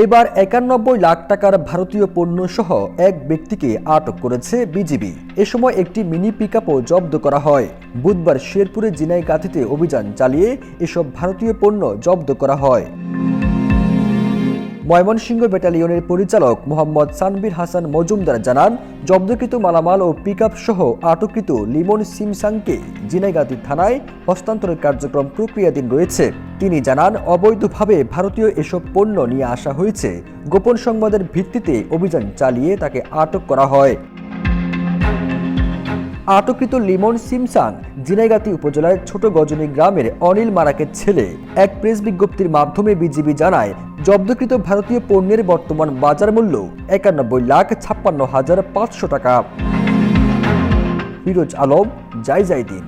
এবার ৯১ লাখ টাকার ভারতীয় পণ্য সহ এক ব্যক্তিকে আটক করেছে বিজিবি। এ সময় একটি মিনি পিকআপও জব্দ করা হয়। বুধবার শেরপুরে জিনাইগাতীতে অভিযান চালিয়ে এসব ভারতীয় পণ্য জব্দ করা হয়। ময়মনসিংহ ব্যাটালিয়নের পরিচালক মোহাম্মদ সানবীর হাসান মজুমদার জানান, জব্দকৃত মালামাল ও পিকআপ সহ আটককৃত লিমন সিমসাংকে জিনাইগাতী থানায় হস্তান্তরের কার্যক্রম প্রক্রিয়াধীন রয়েছে। তিনি জানান, অবৈধভাবে ভারতীয় এসব পণ্য নিয়ে আসা হয়েছে। গোপন সংবাদের ভিত্তিতে অভিযান চালিয়ে তাকে আটক করা হয়। আটককৃত লিমন সিমসাং জিনাইগাতী উপজেলার ছোট গজনী গ্রামের অনিল মারাকের ছেলে। এক প্রেস বিজ্ঞপ্তির মাধ্যমে বিজিবি জানায়, জব্দকৃত ভারতীয় পণ্যের বর্তমান বাজার মূল্য ৯১,৫৬,৫০০ টাকা। ফিরোজ আলম, জাইজাইদিন।